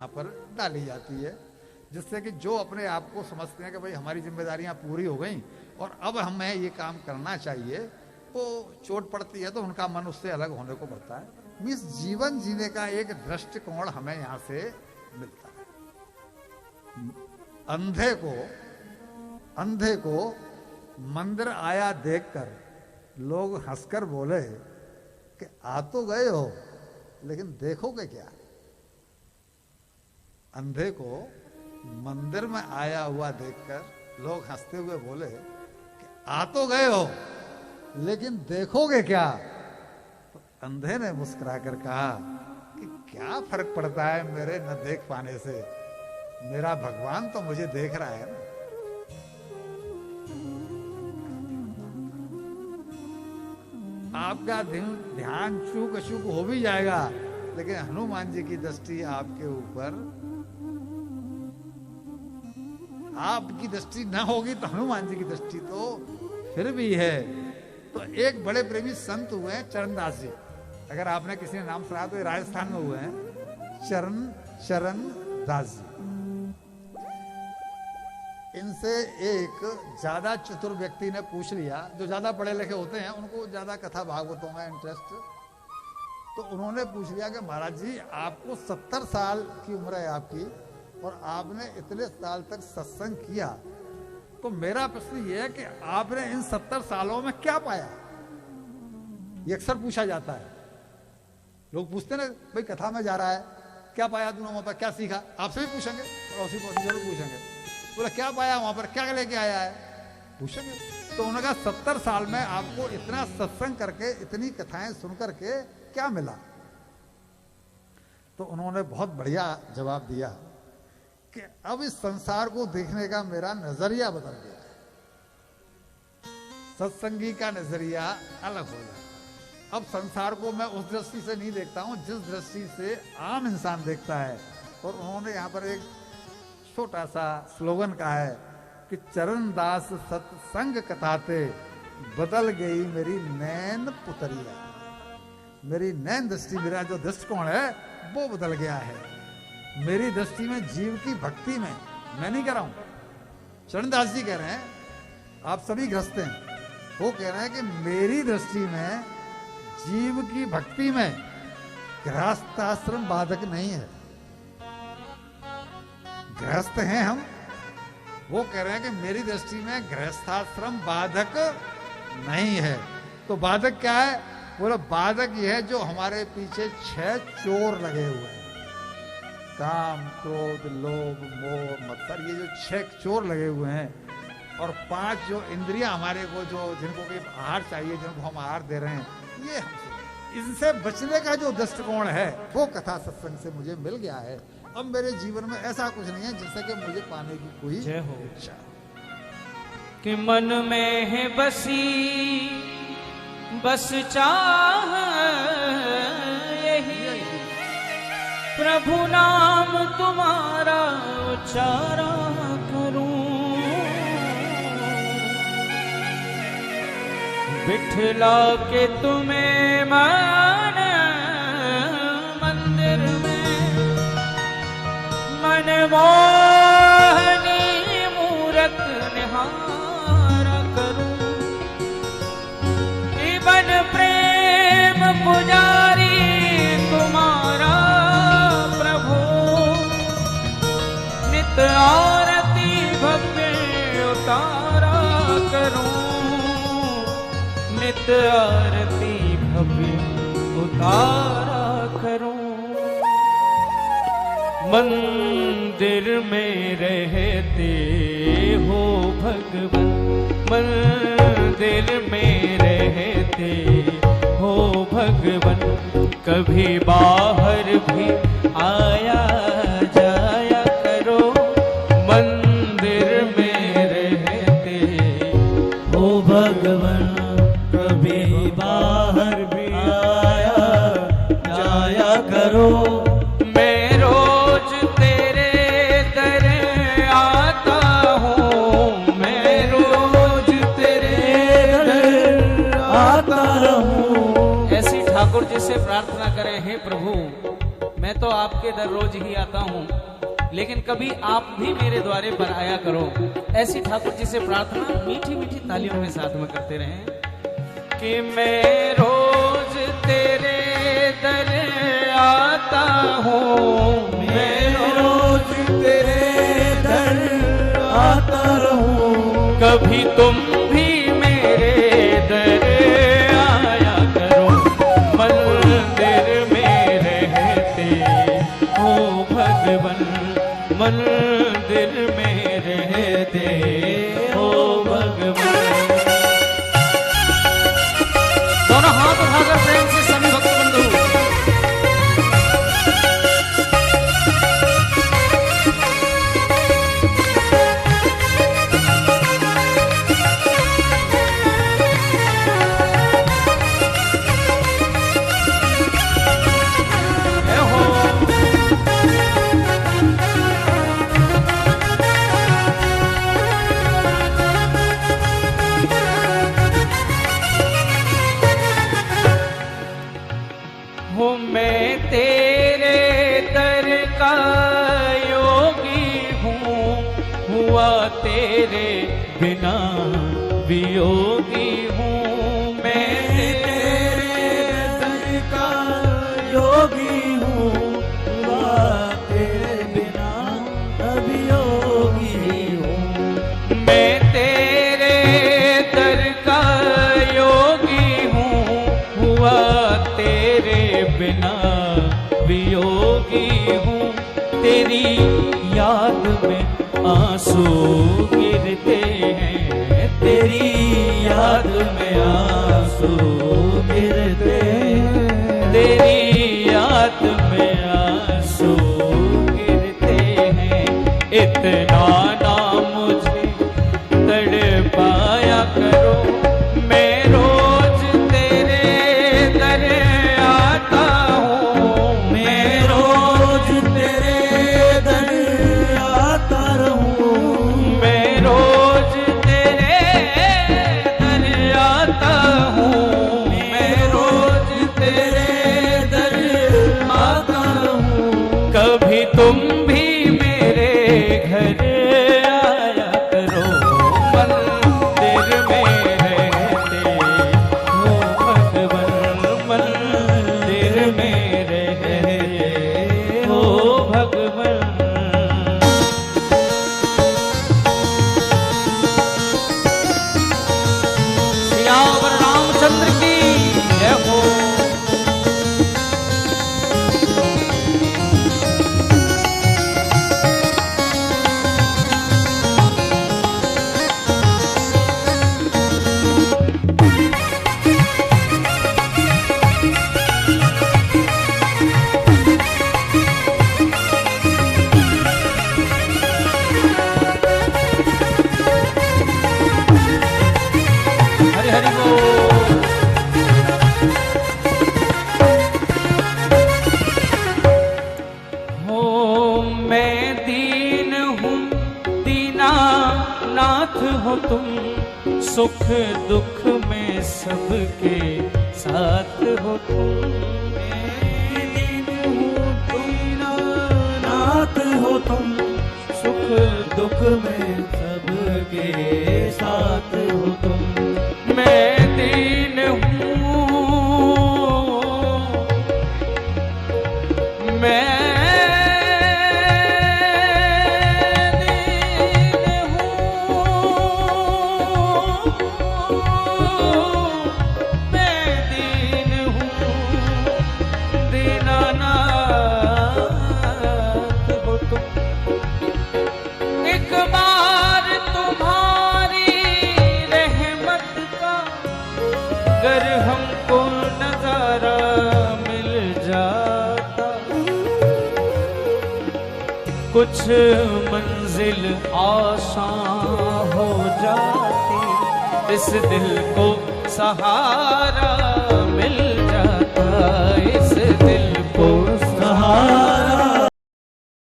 यहाँ पर डाली जाती है, जिससे कि जो अपने आप को समझते हैं कि भाई हमारी जिम्मेदारियां पूरी हो गई और अब हमें ये काम करना चाहिए, वो चोट पड़ती है तो उनका मन उससे अलग होने को बढ़ता है। मीन्स जीवन जीने का एक दृष्टिकोण हमें यहाँ से मिलता है। अंधे को मंदिर आया देखकर लोग हंसकर बोले कि आ तो गए हो लेकिन देखोगे क्या। अंधे को मंदिर में आया हुआ देखकर लोग हंसते हुए बोले कि आ तो गए हो लेकिन देखोगे क्या। तो अंधे ने मुस्कुराकर कहा कि क्या फर्क पड़ता है मेरे न देख पाने से, मेरा भगवान तो मुझे देख रहा है ना। आपका ध्यान चूक अचूक हो भी जाएगा, लेकिन हनुमान जी की दृष्टि आपके ऊपर, आपकी दृष्टि ना होगी तो हनुमान जी की दृष्टि तो फिर भी है। तो एक बड़े प्रेमी संत हुए हैं चरणदास जी, अगर आपने किसी ने नाम सुना तो ये राजस्थान में हुए हैं, चरणदास जी। इनसे एक ज्यादा चतुर व्यक्ति ने पूछ लिया, जो ज्यादा पढ़े लिखे होते हैं उनको ज्यादा कथा भागवतों में इंटरेस्ट, तो उन्होंने पूछ लिया कि महाराज जी आपको 70 साल की उम्र है आपकी और आपने इतने साल तक सत्संग किया, तो मेरा प्रश्न ये है कि आपने इन 70 सालों में क्या पाया। ये अक्सर पूछा जाता है, लोग पूछते ना भाई कथा में जा रहा है क्या पाया तूने वहां पर, क्या सीखा। आपसे भी पूछेंगे, पड़ोसी को जरूर पूछेंगे, बोला क्या पाया वहां पर, क्या लेके आया है, पूछेंगे। तो उन्होंने कहा 70 साल में आपको इतना सत्संग करके, इतनी कथाएं सुन करके क्या मिला। तो उन्होंने बहुत बढ़िया जवाब दिया कि अब इस संसार को देखने का मेरा नजरिया बदल गया है। सत्संगी का नजरिया अलग हो गया। अब संसार को मैं उस दृष्टि से नहीं देखता हूं जिस दृष्टि से आम इंसान देखता है। और उन्होंने यहाँ पर एक छोटा सा स्लोगन कहा है कि चरणदास सत्संग कथाते बदल गई मेरी नैन पुतरिया। मेरी नैन दृष्टि, मेरा जो दृष्टिकोण है वो बदल गया है। मेरी दृष्टि में जीव की भक्ति में, मैं नहीं कह रहा हूं, चरणदास जी कह रहे हैं, आप सभी गृहस्थ हैं, वो कह रहे हैं कि मेरी दृष्टि में जीव की भक्ति में गृहस्थाश्रम बाधक नहीं है। गृहस्थ हैं हम, वो कह रहे हैं कि मेरी दृष्टि में गृहस्थाश्रम बाधक नहीं है। तो बाधक क्या है, बोला बाधक यह है जो हमारे पीछे 6 चोर लगे हुए हैं, काम क्रोध लोभ मोह मत्सर, ये जो 6 चोर लगे हुए हैं, और 5 जो इंद्रियां हमारे को, जो जिनको भी आहार चाहिए, जिनको हम आहार दे रहे हैं, ये इनसे बचने का जो दृष्टिकोण है वो कथा सत्संग से मुझे मिल गया है। अब मेरे जीवन में ऐसा कुछ नहीं है जिससे कि मुझे पाने की कोई इच्छा कि मन में है बसी बस चाह यही, प्रभु नाम तुम्हारा उच्चारा करूं, बिठला के तुम्हें मन मंदिर में, मन मोहनी मूरत निहारा करूं, बन प्रेम पुजारी तुम्हारा प्रभु, नित आरती भव्य उतारा करूं, नित आरती भव्य उतारा करूं। मंदिर में रहते हो भगवान, मंदिर में रहते हो भगवान, कभी बाहर भी आया जाया करो, मंदिर में रहते हो भगवान, कभी बाहर भी आया जाया करो। मैं रोज तेरे दर आता हूँ, मैं रोज तेरे दर आता हूँ। ऐसी ठाकुर जी से प्रार्थना करें, हे प्रभु मैं मैं तो आपके दर रोज ही आता हूँ, लेकिन कभी आप भी मेरे द्वारे पर आया करो। ऐसी ठाकुर जी से प्रार्थना मीठी मीठी तालियों के साथ में करते रहें कि मैं रोज तेरे दर आता हूँ, मैं रोज तेरे दर आता रहूं, कभी तुम भी मेरे दर आया करो। मंदिर में रहते हो भगवन, मंदिर में रहते हो भगवन। दोनों हाथ उठाकर प्रेम से सभी भक्त बंधु हो, मैं तेरे दर का योगी हूँ, हुआ तेरे बिना वियोगी हूँ। मैं तेरे दर का योगी हूँ, हुआ तेरे बिना अभियोगी हूँ। मैं तेरे दर का योगी हूँ, हुआ तेरे बिना वियोगी हूँ। तेरी याद में आंसू गिरते हैं, तेरी याद में आंसू गिरते हैं, तेरी याद में आंसू गिरते हैं। इतना ना मुझे तड़पाया करो, मैं रोज तेरे दर आता हूँ, मैं रोज तेरे दर आता रहूं, मैं रोज तेरे दर आता हूँ, मैं रोज तेरे दर आता रहूं, कभी तुम भी मेरे घर आया करो। मंदिर में रहते हो भगवन, मंदिर में रहते हो भगवन। सियावर रामचंद्र की जय हो। हरि हरि बोल। हो, मैं दीन हूँ, दीना नाथ हो तुम, सुख दुख में सबके साथ हो तुम। नाथ हो तुम, सुख दुख में सबके साथ हो तुम। मैं दीन हूँ, मैं दीन हूँ, मैं दीन हूँ, दीनानाथ हो तुम। एक बार तुम्हारी रहमत का अगर हमको नजारा मिल जाता, कुछ मंजिल आसान हो जाती, इस दिल को सहारा मिल जाता, इस